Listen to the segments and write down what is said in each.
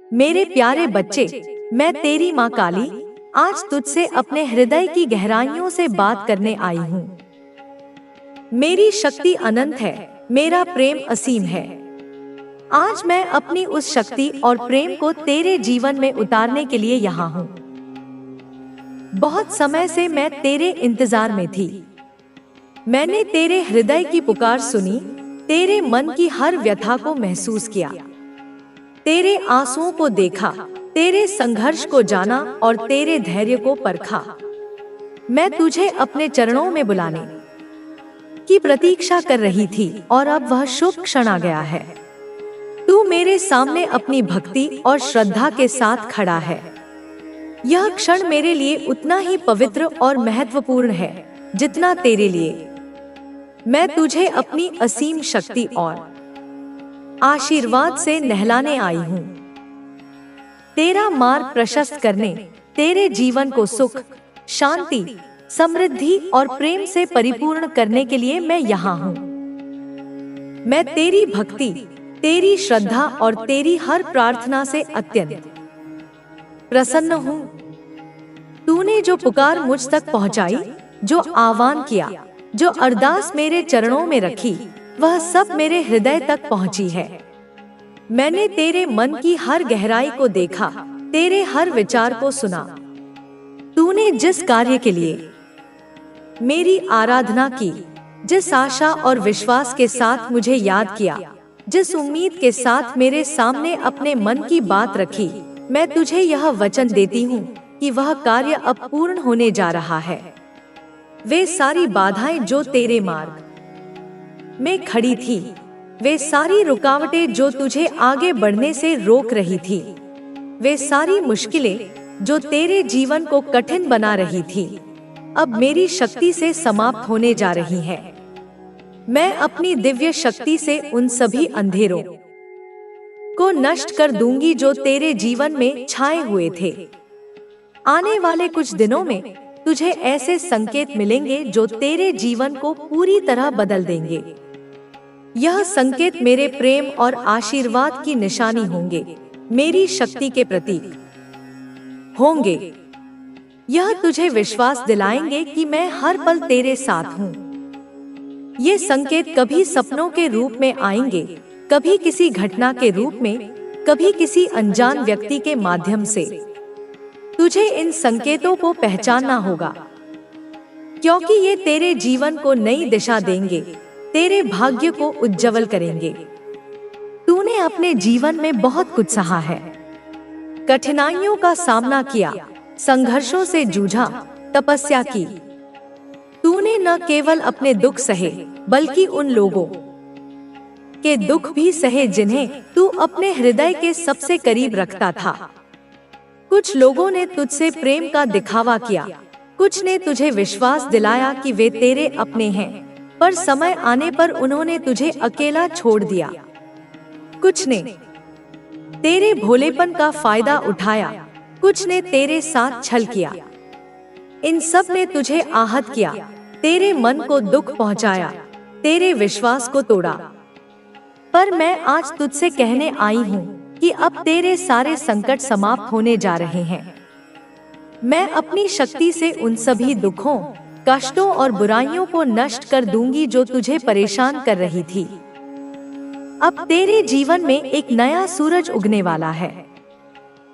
मेरे प्यारे बच्चे, मैं तेरी माँ काली आज तुझसे अपने हृदय की गहराइयों से बात करने आई हूँ। मेरी शक्ति अनंत है, मेरा प्रेम असीम है। आज मैं अपनी उस शक्ति और प्रेम को तेरे जीवन में उतारने के लिए यहाँ हूँ। बहुत समय से मैं तेरे इंतजार में थी। मैंने तेरे हृदय की पुकार सुनी, तेरे मन की हर व्यथा को महसूस किया, तेरे आंसुओं को देखा, तेरे संघर्ष को जाना और तेरे धैर्य को परखा। मैं तुझे अपने चरणों में बुलाने की प्रतीक्षा कर रही थी और अब वह शुभ क्षण आ गया है। तू मेरे सामने अपनी भक्ति और श्रद्धा के साथ खड़ा है। यह क्षण मेरे लिए उतना ही पवित्र और महत्वपूर्ण है जितना तेरे लिए। मैं तुझे अपनी असीम शक्ति और आशीर्वाद से नहलाने आई हूँ। तेरा मार्ग प्रशस्त करने, तेरे जीवन को सुख, शांति, समृद्धि और प्रेम से परिपूर्ण करने के लिए मैं यहाँ हूँ। मैं तेरी भक्ति, तेरी श्रद्धा और तेरी हर प्रार्थना से अत्यंत प्रसन्न हूँ। तूने जो पुकार मुझ तक पहुँचाई, जो आह्वान किया, जो अरदास मेरे चरणों में रखी, वह सब मेरे हृदय तक पहुँची है। मैंने तेरे मन की हर गहराई को देखा, तेरे हर विचार को सुना। तूने जिस कार्य के लिए मेरी आराधना की, जिस आशा और विश्वास के साथ मुझे याद किया, जिस उम्मीद के साथ मेरे सामने अपने मन की बात रखी, मैं तुझे यह वचन देती हूँ कि वह कार्य अब पूर्ण होने जा रहा है। वे सारी बाधाएं जो तेरे मार्ग में खड़ी थी, वे सारी रुकावटें जो तुझे आगे बढ़ने से रोक रही थी, वे सारी मुश्किलें जो तेरे जीवन को कठिन बना रही थी, अब मेरी शक्ति से समाप्त होने जा रही हैं। मैं अपनी दिव्य शक्ति से उन सभी अंधेरों को नष्ट कर दूंगी जो तेरे जीवन में छाए हुए थे। आने वाले कुछ दिनों में तुझे ऐसे संकेत मिलेंगे जो तेरे जीवन को पूरी तरह बदल देंगे। यह संकेत मेरे प्रेम और आशीर्वाद की निशानी होंगे, मेरी शक्ति के प्रतीक होंगे। यह तुझे विश्वास दिलाएंगे कि मैं हर पल तेरे साथ हूँ। ये संकेत कभी सपनों के रूप में आएंगे, कभी किसी घटना के रूप में, कभी किसी अनजान व्यक्ति के माध्यम से। तुझे इन संकेतों को पहचानना होगा, क्योंकि ये तेरे जीवन को नई दिशा देंगे, तेरे भाग्य को उज्जवल करेंगे। तूने अपने जीवन में बहुत कुछ सहा है, कठिनाइयों का सामना किया, संघर्षों से जूझा, तपस्या की। तूने न केवल अपने दुख सहे, बल्कि उन लोगों के दुख भी सहे जिन्हें तू अपने हृदय के सबसे करीब रखता था। कुछ लोगों ने तुझसे प्रेम का दिखावा किया, कुछ ने तुझे विश्वास दिलाया कि वे तेरे अपने हैं, पर समय आने पर उन्होंने तुझे अकेला छोड़ दिया। कुछ ने तेरे भोलेपन का फायदा उठाया, कुछ ने तेरे साथ छल किया। इन सब ने तुझे आहत किया, तेरे मन को दुख पहुंचाया, तेरे विश्वास को तोड़ा। पर मैं आज तुझसे कहने आई हूँ कि अब तेरे सारे संकट समाप्त होने जा रहे हैं। मैं अपनी शक्ति से उन सभी दुखों, कष्टों और बुराइयों को नष्ट कर दूंगी जो तुझे परेशान कर रही थी। अब तेरे जीवन में एक नया सूरज उगने वाला है।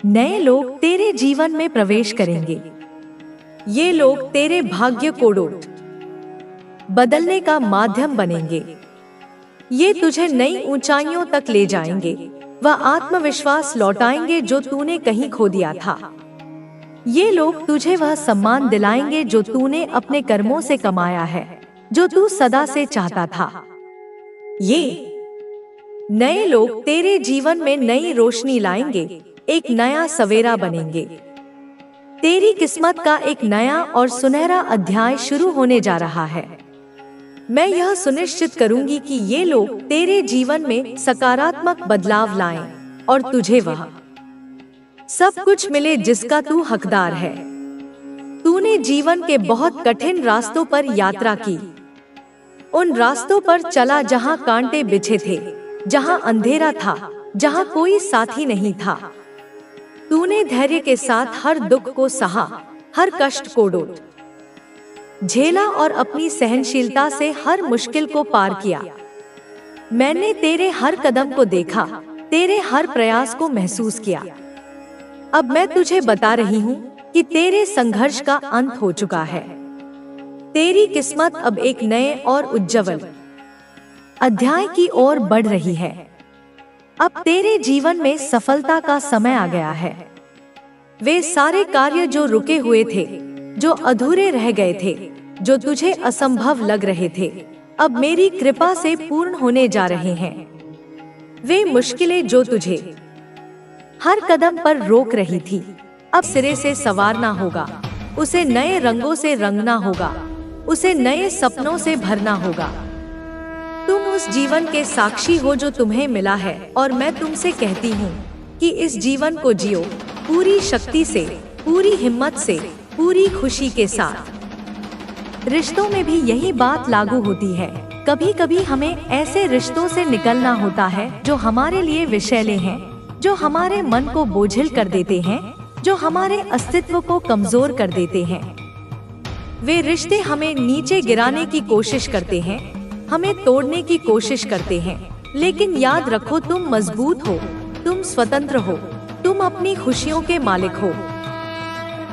नए लोग तेरे जीवन में प्रवेश करेंगे। ये लोग तेरे भाग्य को बदलने का माध्यम बनेंगे। ये तुझे नई ऊंचाइयों तक ले जाएंगे, वह आत्मविश्वास लौटाएंगे जो तूने कहीं खो दिया था। ये लोग तुझे वह सम्मान दिलाएंगे जो तूने अपने कर्मों से कमाया है, जो तू सदा से चाहता था। ये नए लोग तेरे जीवन में नई रोशनी लाएंगे, एक नया सवेरा बनेंगे। तेरी किस्मत का एक नया और सुनहरा अध्याय शुरू होने जा रहा है। मैं यह सुनिश्चित करूंगी कि ये लोग तेरे जीवन में सकारात्मक बदलाव लाएं और तुझे वह सब कुछ मिले जिसका तू हकदार है। तूने जीवन के बहुत कठिन रास्तों पर यात्रा की, उन रास्तों पर चला जहां कांटे बिछे थे, जहां अंधेरा था, जहां कोई साथी नहीं था। तूने धैर्य के साथ हर दुख को सहा, हर कष्ट को झेला और अपनी सहनशीलता से हर मुश्किल को पार किया। मैंने तेरे हर कदम को देखा, तेरे हर प्रयास को महसूस किया। अब मैं तुझे बता रही हूँ कि तेरे संघर्ष का अंत हो चुका है। तेरी किस्मत अब एक नए और उज्ज्वल अध्याय की ओर बढ़ रही है। अब तेरे जीवन में सफलता का समय आ गया है। वे सारे कार्य जो रुके हुए थे, जो अधूरे रह गए थे, जो तुझे असंभव लग रहे थे, अब मेरी कृपा से पूर्ण होने जा रहे हैं। वे मुश्किलें जो तुझे हर कदम पर रोक रही थी, अब सिरे से संवारना होगा, उसे नए रंगों से रंगना होगा, उसे नए सपनों से भरना होगा। तुम उस जीवन के साक्षी हो जो तुम्हें मिला है, और मैं तुमसे कहती हूँ कि इस जीवन को जियो पूरी शक्ति से, पूरी हिम्मत से, पूरी खुशी के साथ। रिश्तों में भी यही बात लागू होती है। कभी कभी हमें ऐसे रिश्तों से निकलना होता है जो हमारे लिए विषैले हैं, जो हमारे मन को बोझिल कर देते हैं, जो हमारे अस्तित्व को कमजोर कर देते हैं। वे रिश्ते हमें नीचे गिराने की कोशिश करते हैं, हमें तोड़ने की कोशिश करते हैं, लेकिन याद रखो तुम मजबूत हो, तुम स्वतंत्र हो, तुम अपनी खुशियों के मालिक हो।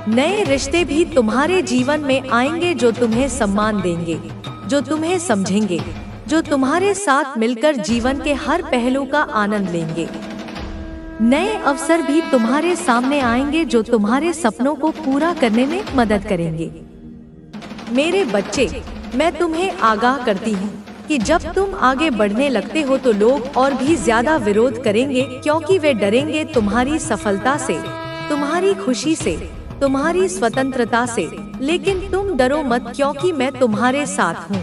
नए रिश्ते भी तुम्हारे जीवन में आएंगे जो तुम्हें सम्मान देंगे, जो तुम्हें समझेंगे, जो तुम्हारे साथ मिलकर जीवन के हर पहलू का आनंद लेंगे। नए अवसर भी तुम्हारे सामने आएंगे जो तुम्हारे सपनों को पूरा करने में मदद करेंगे। मेरे बच्चे, मैं तुम्हें आगाह करती हूँ कि जब तुम आगे बढ़ने लगते हो तो लोग और भी ज्यादा विरोध करेंगे, क्योंकि वे डरेंगे तुम्हारी सफलता से, तुम्हारी खुशी से, तुम्हारी स्वतंत्रता से। लेकिन तुम डरो मत, क्योंकि मैं तुम्हारे साथ हूँ।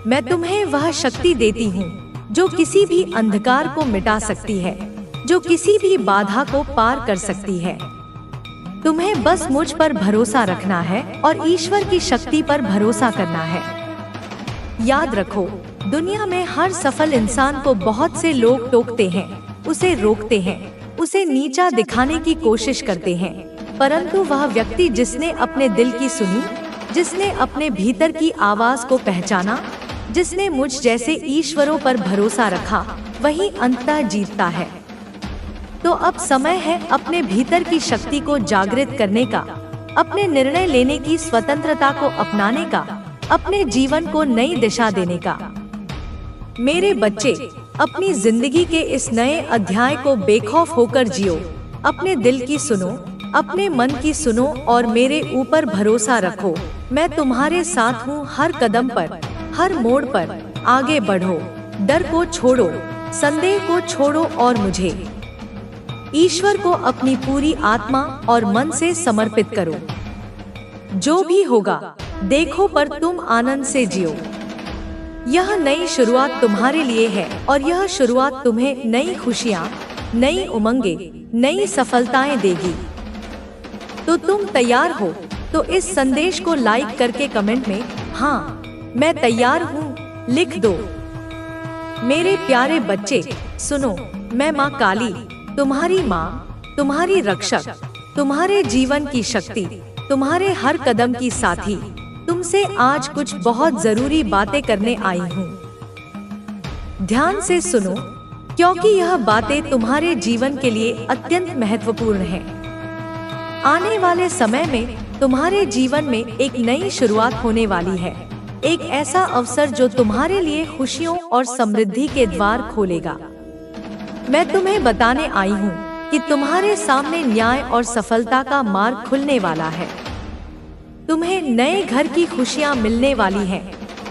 मैं तुम्हें वह शक्ति देती हूँ जो किसी भी अंधकार को मिटा सकती है, जो किसी भी बाधा को पार कर सकती है। तुम्हें बस मुझ पर भरोसा रखना है और ईश्वर की शक्ति पर भरोसा करना है। याद रखो, दुनिया में हर सफल इंसान को बहुत से लोग टोकते हैं, उसे रोकते हैं, उसे नीचा दिखाने की कोशिश करते हैं, परंतु वह व्यक्ति जिसने अपने दिल की सुनी, जिसने अपने भीतर की आवाज को पहचाना, जिसने मुझ जैसे ईश्वरों पर भरोसा रखा, वही अंततः जीतता है। तो अब समय है अपने भीतर की शक्ति को जागृत करने का, अपने निर्णय लेने की स्वतंत्रता को अपनाने का, अपने जीवन को नई दिशा देने का। मेरे बच्चे, अपनी जिंदगी के इस नए अध्याय को बेखौफ होकर जियो। अपने दिल की सुनो, अपने मन की सुनो और मेरे ऊपर भरोसा रखो। मैं तुम्हारे साथ हूँ हर कदम पर, हर मोड़ पर। आगे बढ़ो, डर को छोड़ो, संदेह को छोड़ो और मुझे, ईश्वर को अपनी पूरी आत्मा और मन से समर्पित करो। जो भी होगा देखो, पर तुम आनंद से जियो। यह नई शुरुआत तुम्हारे लिए है और यह शुरुआत तुम्हें नई खुशियाँ, नई उमंगे, नई सफलताएं देगी। तो तुम तैयार हो तो इस संदेश को लाइक करके कमेंट में हाँ मैं तैयार हूँ लिख दो। मेरे प्यारे बच्चे सुनो, मैं माँ काली, तुम्हारी माँ, तुम्हारी रक्षक, तुम्हारे जीवन की शक्ति, तुम्हारे हर कदम की साथी, तुमसे आज कुछ बहुत जरूरी बातें करने आई हूँ। ध्यान से सुनो, क्योंकि यह बातें तुम्हारे जीवन के लिए अत्यंत महत्वपूर्ण हैं। आने वाले समय में तुम्हारे जीवन में एक नई शुरुआत होने वाली है, एक ऐसा अवसर जो तुम्हारे लिए खुशियों और समृद्धि के द्वार खोलेगा। मैं तुम्हें बताने आई हूँ कि तुम्हारे सामने न्याय और सफलता का मार्ग खुलने वाला है। तुम्हें नए घर की खुशियाँ मिलने वाली हैं,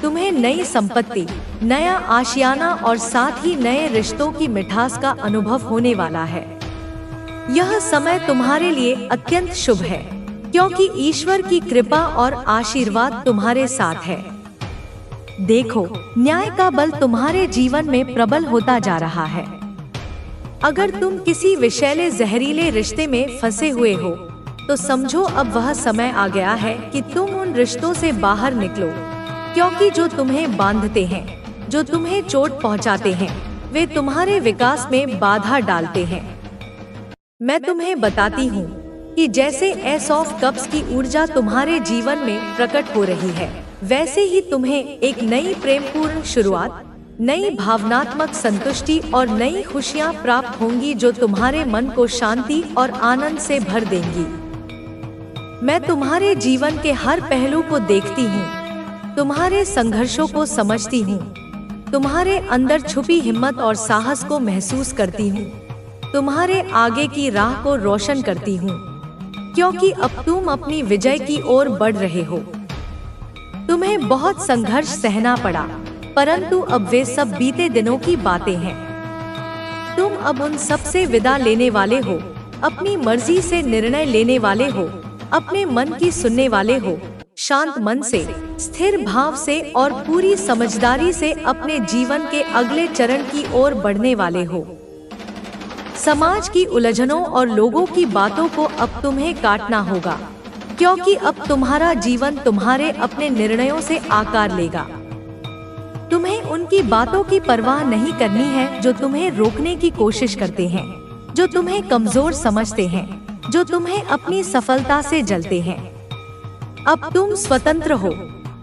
तुम्हें नई संपत्ति, नया आशियाना और साथ ही नए रिश्तों की मिठास का अनुभव होने वाला है। यह समय तुम्हारे लिए अत्यंत शुभ है, क्योंकि ईश्वर की कृपा और आशीर्वाद तुम्हारे साथ है। देखो, न्याय का बल तुम्हारे जीवन में प्रबल होता जा रहा है। अगर तुम किसी विषैले जहरीले रिश्ते में फंसे हुए हो तो समझो अब वह समय आ गया है कि तुम उन रिश्तों से बाहर निकलो, क्योंकि जो तुम्हें बांधते हैं, जो तुम्हें चोट पहुंचाते हैं, वे तुम्हारे विकास में बाधा डालते हैं। मैं तुम्हें बताती हूँ कि जैसे एस ऑफ कप्स की ऊर्जा तुम्हारे जीवन में प्रकट हो रही है, वैसे ही तुम्हें एक नई प्रेमपूर्ण शुरुआत, नई भावनात्मक संतुष्टि और नई खुशियाँ प्राप्त होंगी जो तुम्हारे मन को शांति और आनंद से भर देंगी। मैं तुम्हारे जीवन के हर पहलू को देखती हूँ, तुम्हारे संघर्षों को समझती हूँ, तुम्हारे अंदर छुपी हिम्मत और साहस को महसूस करती हूँ, तुम्हारे आगे की राह को रोशन करती हूँ, क्योंकि अब तुम अपनी विजय की ओर बढ़ रहे हो। तुम्हें बहुत संघर्ष सहना पड़ा, परंतु अब वे सब बीते दिनों की बातें हैं। तुम अब उन सब से विदा लेने वाले हो, अपनी मर्जी से निर्णय लेने वाले हो, अपने मन की सुनने वाले हो, शांत मन से, स्थिर भाव से और पूरी समझदारी से अपने जीवन के अगले चरण की ओर बढ़ने वाले हो। समाज की उलझनों और लोगों की बातों को अब तुम्हें काटना होगा, क्योंकि अब तुम्हारा जीवन तुम्हारे अपने निर्णयों से आकार लेगा। तुम्हें उनकी बातों की परवाह नहीं करनी है जो तुम्हें रोकने की कोशिश करते हैं, जो तुम्हें कमजोर समझते हैं, जो तुम्हें अपनी सफलता से जलते हैं। अब तुम स्वतंत्र हो,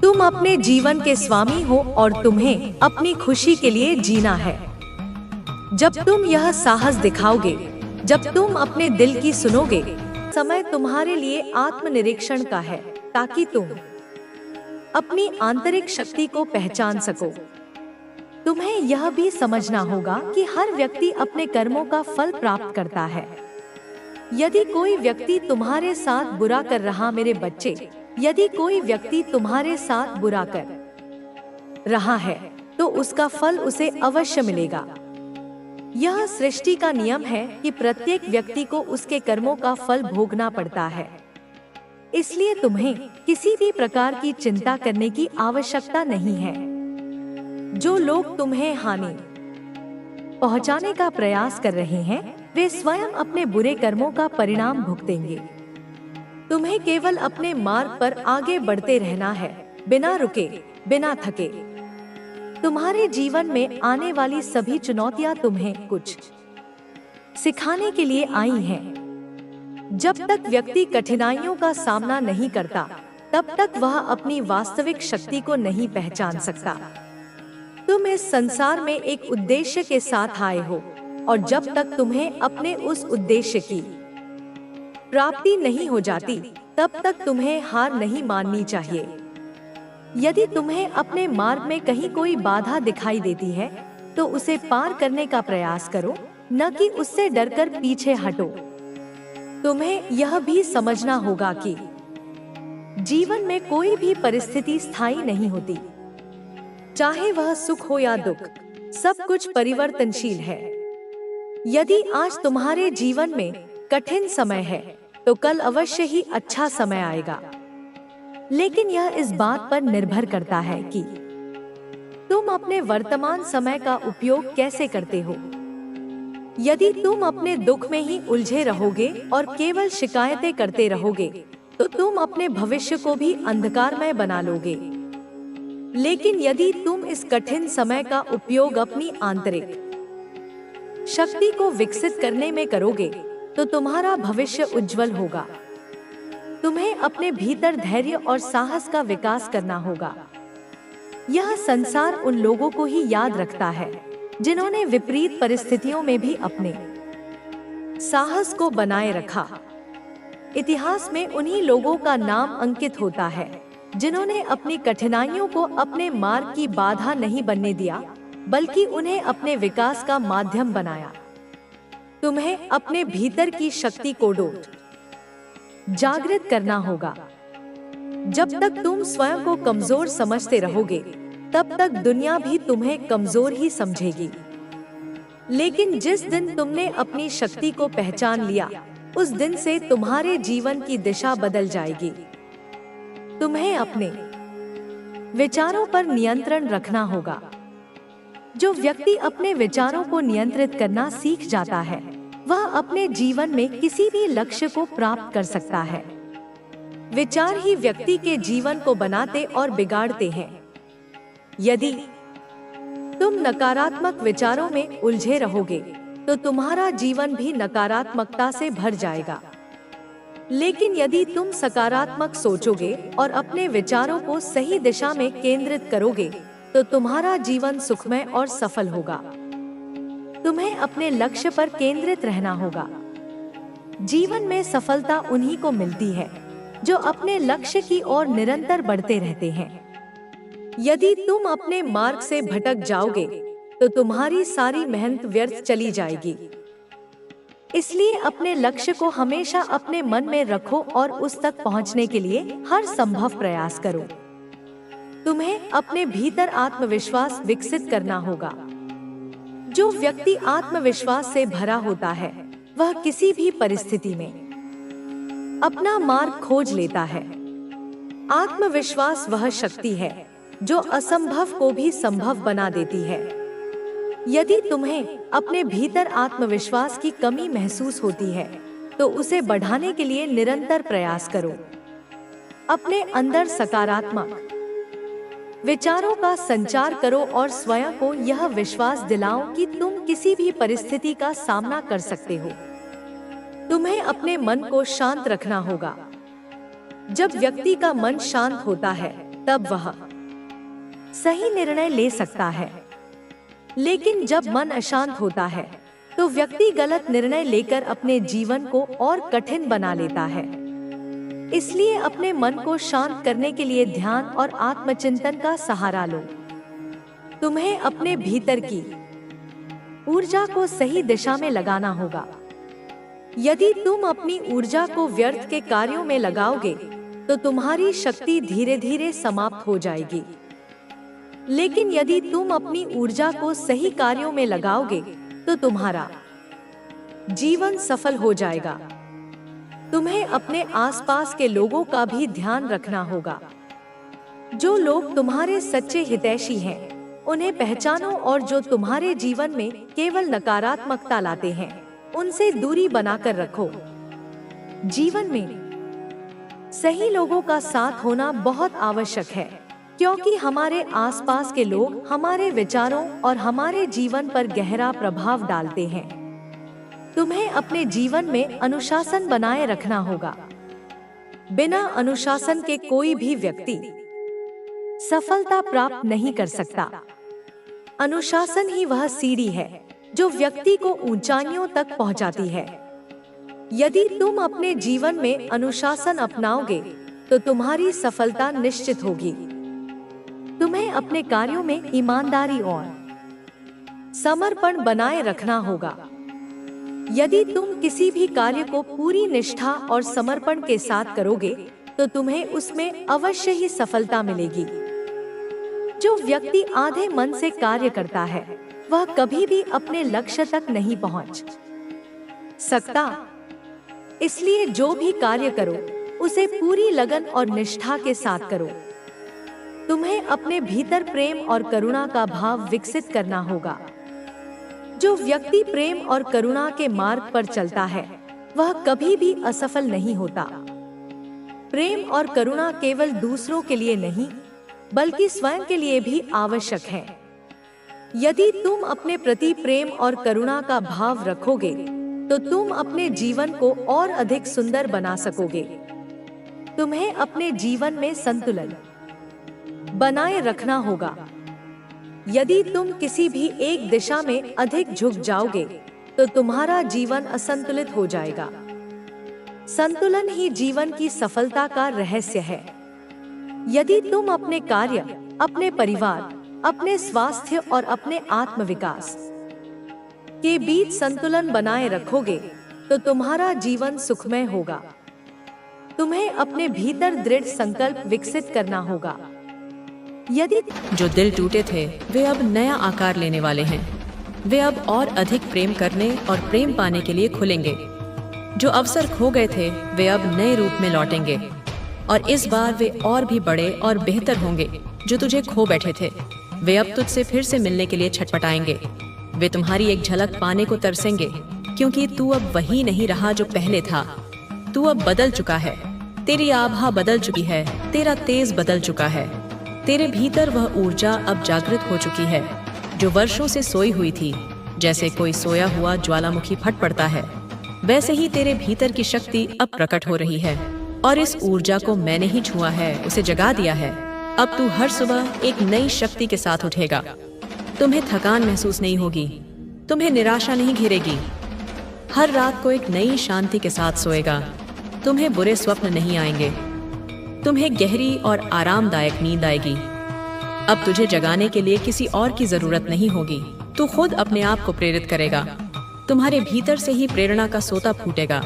तुम अपने जीवन के स्वामी हो और तुम्हें अपनी खुशी के लिए जीना है। जब तुम यह साहस दिखाओगे, जब तुम अपने दिल की सुनोगे, समय तुम्हारे लिए आत्मनिरीक्षण का है, ताकि तुम अपनी आंतरिक शक्ति को पहचान सको। तुम्हें यह भी समझना होगा कि हर व्यक्ति अपने कर्मों का फल प्राप्त करता है। यदि कोई व्यक्ति तुम्हारे साथ बुरा कर रहा, मेरे बच्चे, यदि कोई व्यक्ति तुम्हारे साथ बुरा कर रहा है, तो उसका फल उसे अवश्य मिलेगा। यह सृष्टि का नियम है कि प्रत्येक व्यक्ति को उसके कर्मों का फल भोगना पड़ता है। इसलिए तुम्हें किसी भी प्रकार की चिंता करने की आवश्यकता नहीं है। जो लोग तुम्हें हानि पहुंचाने का प्रयास कर रहे हैं, वे स्वयं अपने बुरे कर्मों का परिणाम भुगतेंगे। तुम्हें केवल अपने मार्ग पर आगे बढ़ते रहना है, बिना रुके, बिना थके। तुम्हारे जीवन में आने वाली सभी चुनौतियां तुम्हें कुछ सिखाने के लिए आई हैं। जब तक व्यक्ति कठिनाइयों का सामना नहीं करता, तब तक वह अपनी वास्तविक शक्ति को नहीं पहचान सकता। तुम इस संसार में एक उद्देश्य के साथ आए हो, और जब तक तुम्हें अपने उस उद्देश्य की प्राप्ति नहीं हो जाती, तब तक तुम्हें हार नहीं माननी चाहिए। यदि तुम्हें अपने मार्ग में कहीं कोई बाधा दिखाई देती है, तो उसे पार करने का प्रयास करो, न कि उससे डरकर पीछे हटो। तुम्हें यह भी समझना होगा कि जीवन में कोई भी परिस्थिति स्थायी नहीं होती। चाहे वह सुख हो या दुख, सब कुछ परिवर्तनशील है। यदि आज तुम्हारे जीवन में कठिन समय है, तो कल अवश्य ही अच्छा समय आएगा। लेकिन यह इस बात पर निर्भर करता है कि तुम अपने वर्तमान समय का उपयोग कैसे करते हो। यदि तुम अपने दुख में ही उलझे रहोगे और केवल शिकायतें करते रहोगे, तो तुम अपने भविष्य को भी अंधकारमय बना लोगे। लेकिन यदि तुम इस कठिन समय का उपयोग अपनी आंतरिक शक्ति को विकसित करने में करोगे, तो तुम्हारा भविष्य उज्जवल होगा। तुम्हें अपने भीतर धैर्य और साहस का विकास करना होगा। यह संसार उन लोगों को ही याद रखता है जिन्होंने विपरीत परिस्थितियों में भी अपने साहस को बनाए रखा। इतिहास में उन्हीं लोगों का नाम अंकित होता है जिन्होंने अपनी कठिनाइयों को अपने मार्ग की बाधा नहीं बनने दिया, बल्कि उन्हें अपने विकास का माध्यम बनाया। तुम्हें अपने भीतर की शक्ति को जागृत करना होगा। जब तक तुम स्वयं को कमजोर समझते रहोगे, तब तक दुनिया भी तुम्हें कमजोर ही समझेगी। लेकिन जिस दिन तुमने अपनी शक्ति को पहचान लिया, उस दिन से तुम्हारे जीवन की दिशा बदल जाएगी। तुम्हें अपने विचारों पर नियंत्रण रखना होगा। जो व्यक्ति अपने विचारों को नियंत्रित करना सीख जाता है, वह अपने जीवन में किसी भी लक्ष्य को प्राप्त कर सकता है। विचार ही व्यक्ति के जीवन को बनाते और बिगाड़ते हैं। यदि तुम नकारात्मक विचारों में उलझे रहोगे, तो तुम्हारा जीवन भी नकारात्मकता से भर जाएगा। लेकिन यदि तुम सकारात्मक सोचोगे और अपने विचारों को सही दिशा में केंद्रित करोगे, तो तुम्हारा जीवन सुखमय और सफल होगा। तुम्हें अपने लक्ष्य पर केंद्रित रहना होगा। जीवन में सफलता उन्हीं को मिलती है जो अपने लक्ष्य की ओर निरंतर बढ़ते रहते हैं। यदि तुम अपने मार्ग से भटक जाओगे, तो तुम्हारी सारी मेहनत व्यर्थ चली जाएगी। इसलिए अपने लक्ष्य को हमेशा अपने मन में रखो और उस तक पहुंचने के लिए हर संभव प्रयास करो। तुम्हें अपने भीतर आत्मविश्वास विकसित करना होगा। जो व्यक्ति आत्मविश्वास से भरा होता है, वह किसी भी परिस्थिति में अपना मार्ग खोज लेता है। आत्मविश्वास वह शक्ति है जो असंभव को भी संभव बना देती है। यदि तुम्हें अपने भीतर आत्मविश्वास की कमी महसूस होती है, तो उसे बढ़ाने के लिए निरंतर प्रयास करो। अपने अंदर सकारात्मक विचारों का संचार करो और स्वयं को यह विश्वास दिलाओ कि तुम किसी भी परिस्थिति का सामना कर सकते हो। तुम्हें अपने मन को शांत रखना होगा। जब व्यक्ति का मन शांत होता है, तब वह सही निर्णय ले सकता है। लेकिन जब मन अशांत होता है, तो व्यक्ति गलत निर्णय लेकर अपने जीवन को और कठिन बना लेता है। इसलिए अपने मन को शांत करने के लिए ध्यान और आत्मचिंतन का सहारा लो। तुम्हें अपने भीतर की ऊर्जा को सही दिशा में लगाना होगा। यदि तुम अपनी ऊर्जा को व्यर्थ के कार्यों में लगाओगे, तो तुम्हारी शक्ति धीरे धीरे समाप्त हो जाएगी। लेकिन यदि तुम अपनी ऊर्जा को सही कार्यों में लगाओगे, तो तुम्हारा जीवन सफल हो जाएगा। तुम्हें अपने आसपास के लोगों का भी ध्यान रखना होगा। जो लोग तुम्हारे सच्चे हितैषी हैं, उन्हें पहचानो और जो तुम्हारे जीवन में केवल नकारात्मकता लाते हैं, उनसे दूरी बनाकर रखो। जीवन में सही लोगों का साथ होना बहुत आवश्यक है, क्योंकि हमारे आसपास के लोग हमारे विचारों और हमारे जीवन पर गहरा प्रभाव डालते हैं। तुम्हें अपने जीवन में अनुशासन बनाए रखना होगा। बिना अनुशासन के कोई भी व्यक्ति सफलता प्राप्त नहीं कर सकता। अनुशासन ही वह सीढ़ी है जो व्यक्ति को ऊंचाइयों तक पहुंचाती है। यदि तुम अपने जीवन में अनुशासन अपनाओगे, तो तुम्हारी सफलता निश्चित होगी। तुम्हें अपने कार्यों में ईमानदारी और समर्पण बनाए रखना होगा। यदि तुम किसी भी कार्य को पूरी निष्ठा और समर्पण के साथ करोगे, तो तुम्हें उसमें अवश्य ही सफलता मिलेगी। जो व्यक्ति आधे मन से कार्य करता है, वह कभी भी अपने लक्ष्य तक नहीं पहुंच सकता। इसलिए जो भी कार्य करो, उसे पूरी लगन और निष्ठा के साथ करो। तुम्हें अपने भीतर प्रेम और करुणा का भाव विकसित करना होगा। जो व्यक्ति प्रेम और करुणा के मार्ग पर चलता है, वह कभी भी असफल नहीं होता। प्रेम और करुणा केवल दूसरों के लिए नहीं, बल्कि स्वयं के लिए भी आवश्यक है। यदि तुम अपने प्रति प्रेम और करुणा का भाव रखोगे, तो तुम अपने जीवन को और अधिक सुंदर बना सकोगे। तुम्हें अपने जीवन में संतुलन बनाए रखना होगा। यदि तुम किसी भी एक दिशा में अधिक झुक जाओगे, तो तुम्हारा जीवन असंतुलित हो जाएगा। संतुलन ही जीवन की सफलता का रहस्य है। यदि तुम अपने कार्य, अपने परिवार, अपने स्वास्थ्य और अपने आत्मविकास के बीच संतुलन बनाए रखोगे, तो तुम्हारा जीवन सुखमय होगा। तुम्हें अपने भीतर दृढ़ संकल्प विकसित करना होगा। यदि जो दिल टूटे थे, वे अब नया आकार लेने वाले हैं। वे अब और अधिक प्रेम करने और प्रेम पाने के लिए खुलेंगे। जो अवसर खो गए थे, वे अब नए रूप में लौटेंगे, और इस बार वे और भी बड़े और बेहतर होंगे। जो तुझे खो बैठे थे, वे अब तुझसे फिर से मिलने के लिए छटपटाएंगे। वे तुम्हारी एक झलक पाने को तरसेंगे, क्योंकि तू अब वही नहीं रहा जो पहले था। तू अब बदल चुका है। तेरी आभा बदल चुकी है। तेरा तेज बदल चुका है। तेरे भीतर वह ऊर्जा अब जागृत हो चुकी है जो वर्षों से सोई हुई थी। जैसे कोई सोया हुआ ज्वालामुखी फट पड़ता है, वैसे ही तेरे भीतर की शक्ति अब प्रकट हो रही है और इस ऊर्जा को मैंने ही छुआ है, उसे जगा दिया है। अब तू हर सुबह एक नई शक्ति के साथ उठेगा। तुम्हें थकान महसूस नहीं होगी, तुम्हें निराशा नहीं घेरेगी। हर रात को एक नई शांति के साथ सोएगा। तुम्हें बुरे स्वप्न नहीं आएंगे, तुम्हें गहरी और आरामदायक नींद आएगी। अब तुझे जगाने के लिए किसी और की जरूरत नहीं होगी, तू खुद अपने आप को प्रेरित करेगा। तुम्हारे भीतर से ही प्रेरणा का सोता फूटेगा।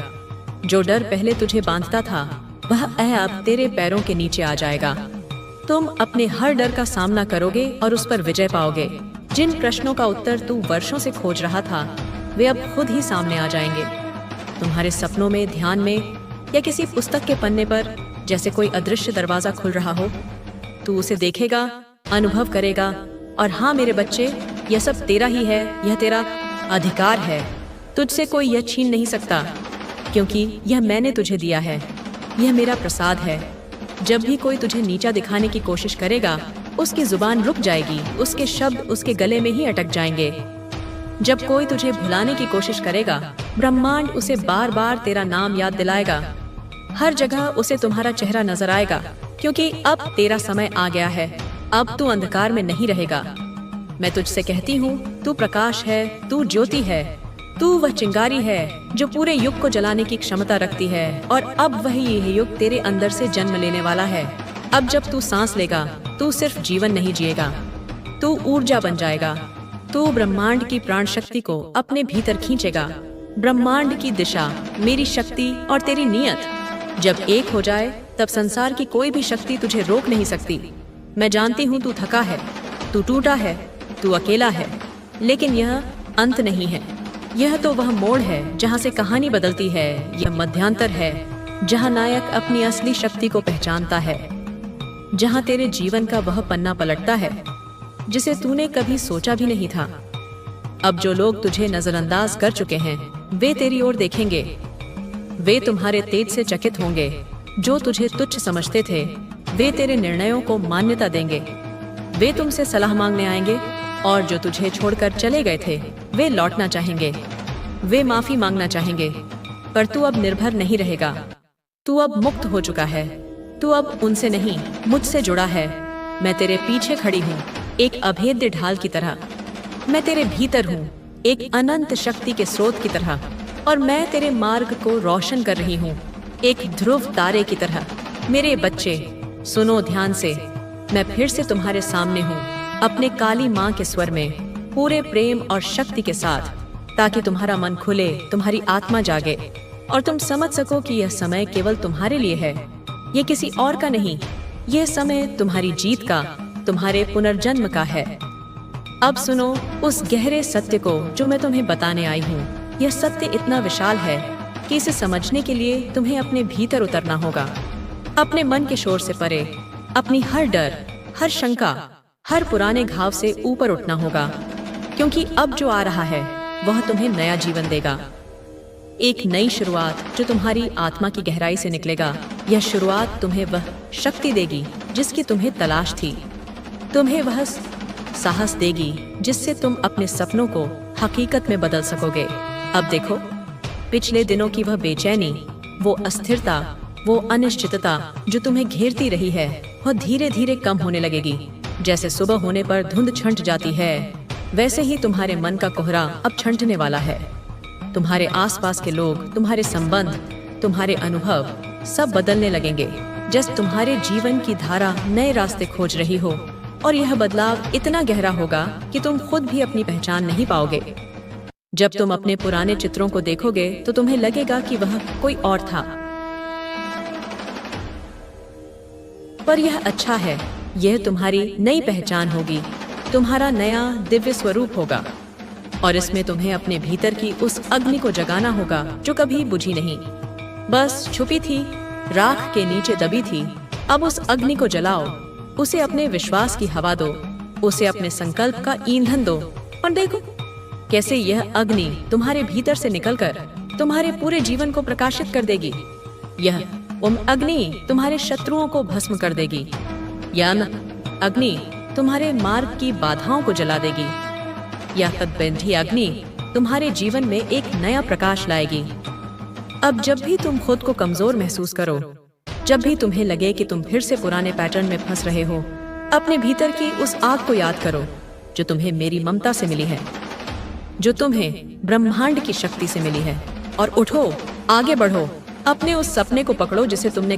जो डर पहले तुझे बांधता था, वह अब तेरे पैरों के नीचे आ जाएगा। तुम अपने हर डर का सामना करोगे और उस पर विजय पाओगे। जिन प्रश्नों का उत्तर तू वर्षों से खोज रहा था, वे अब खुद ही सामने आ जाएंगे। तुम्हारे सपनों में, ध्यान में या किसी पुस्तक के पन्ने पर जैसे कोई अदृश्य दरवाजा खुल रहा हो, तू उसे देखेगा, अनुभव करेगा और हाँ मेरे बच्चे, यह सब तेरा ही है, यह तेरा अधिकार है। तुझसे कोई यह छीन नहीं सकता, क्योंकि यह मैंने तुझे दिया है, यह मेरा प्रसाद है। जब भी कोई तुझे नीचा दिखाने की कोशिश करेगा, उसकी जुबान रुक जाएगी, उसके शब्द उसके गले में ही अटक जाएंगे। जब कोई तुझे भुलाने की कोशिश करेगा, ब्रह्मांड उसे बार बार तेरा नाम याद दिलाएगा। हर जगह उसे तुम्हारा चेहरा नजर आएगा, क्योंकि अब तेरा समय आ गया है। अब तू अंधकार में नहीं रहेगा। मैं तुझसे कहती हूँ, तू प्रकाश है, तू ज्योति है, तू वह चिंगारी है जो पूरे युग को जलाने की क्षमता रखती है। और अब वही यह युग तेरे अंदर से जन्म लेने वाला है। अब जब तू सांस लेगा, तू सिर्फ जीवन नहीं जिएगा, तू ऊर्जा बन जाएगा। तू ब्रह्मांड की प्राण शक्ति को अपने भीतर खींचेगा। ब्रह्मांड की दिशा, मेरी शक्ति और तेरी नियत जब एक हो जाए, तब संसार की कोई भी शक्ति तुझे रोक नहीं सकती। मैं जानती हूँ तू थका है, तू टूटा है, तू अकेला है, लेकिन यह अंत नहीं है। यह तो वह मोड़ है जहाँ से कहानी बदलती है। यह मध्यांतर है जहाँ नायक अपनी असली शक्ति को पहचानता है, जहाँ तेरे जीवन का वह पन्ना पलटता है जिसे तूने कभी सोचा भी नहीं था। अब जो लोग तुझे नजरअंदाज कर चुके हैं, वे तेरी ओर देखेंगे। वे तुम्हारे तेज से चकित होंगे। जो तुझे तुच्छ समझते थे, वे तेरे निर्णयों को मान्यता देंगे। वे तुमसे सलाह मांगने आएंगे और जो तुझे छोड़कर चले गए थे, वे लौटना चाहेंगे। वे माफी मांगना चाहेंगे, पर तू अब निर्भर नहीं रहेगा। तू अब मुक्त हो चुका है। तू अब उनसे नहीं, मुझसे जुड़ा है। मैं तेरे पीछे खड़ी हूँ, एक अभेद्य ढाल की तरह। मैं तेरे भीतर हूँ, एक अनंत शक्ति के स्रोत की तरह। और मैं तेरे मार्ग को रोशन कर रही हूँ, एक ध्रुव तारे की तरह। मेरे बच्चे, सुनो ध्यान से। मैं फिर से तुम्हारे सामने हूँ, अपने काली माँ के स्वर में, पूरे प्रेम और शक्ति के साथ, ताकि तुम्हारा मन खुले, तुम्हारी आत्मा जागे और तुम समझ सको कि यह समय केवल तुम्हारे लिए है, ये किसी और का नहीं। यह समय तुम्हारी जीत का, तुम्हारे पुनर्जन्म का है। अब सुनो उस गहरे सत्य को जो मैं तुम्हें बताने आई हूँ। यह सत्य इतना विशाल है कि इसे समझने के लिए तुम्हें अपने भीतर उतरना होगा, अपने मन के शोर से परे, अपनी हर डर, हर शंका, हर पुराने घाव से ऊपर उठना होगा, क्योंकि अब जो आ रहा है वह तुम्हें नया जीवन देगा, एक नई शुरुआत जो तुम्हारी आत्मा की गहराई से निकलेगा। यह शुरुआत तुम्हें वह शक्ति देगी जिसकी तुम्हें तलाश थी, तुम्हें वह साहस देगी जिससे तुम अपने सपनों को हकीकत में बदल सकोगे। अब देखो, पिछले दिनों की वह बेचैनी, वो अस्थिरता, वो अनिश्चितता जो तुम्हें घेरती रही है, वह धीरे धीरे कम होने लगेगी। जैसे सुबह होने पर धुंध छंट जाती है, वैसे ही तुम्हारे मन का कोहरा अब छंटने वाला है। तुम्हारे आसपास के लोग, तुम्हारे संबंध, तुम्हारे अनुभव सब बदलने लगेंगे। जैसे तुम्हारे जीवन की धारा नए रास्ते खोज रही हो, और यह बदलाव इतना गहरा होगा कि तुम खुद भी अपनी पहचान नहीं पाओगे। जब तुम अपने पुराने चित्रों को देखोगे तो तुम्हें लगेगा कि वह कोई और था, पर यह अच्छा है। यह तुम्हारी नई पहचान होगी, तुम्हारा नया दिव्य स्वरूप होगा, और इसमें तुम्हें अपने भीतर की उस अग्नि को जगाना होगा जो कभी बुझी नहीं, बस छुपी थी, राख के नीचे दबी थी। अब उस अग्नि को जलाओ, उसे अपने विश्वास की हवा दो, उसे अपने संकल्प का ईंधन दो, और देखो कैसे यह अग्नि तुम्हारे भीतर से निकलकर तुम्हारे पूरे जीवन को प्रकाशित कर देगी। यह अग्नि तुम्हारे शत्रुओं को भस्म कर देगी। यह अग्नि तुम्हारे मार्ग की बाधाओं को जला देगी। यह तत्बंधी अग्नि तुम्हारे जीवन में एक नया प्रकाश लाएगी। अब जब भी तुम खुद को कमजोर महसूस करो, जब भी तुम्हें लगे कि तुम फिर से पुराने पैटर्न में फंस रहे हो, अपने भीतर की उस आग को याद करो जो तुम्हें मेरी ममता से मिली है, जो तुम्हें ब्रह्मांड की शक्ति से मिली है, और उठो, आगे बढ़ो, अपने उस सपने को पकड़ो जिसे तुमने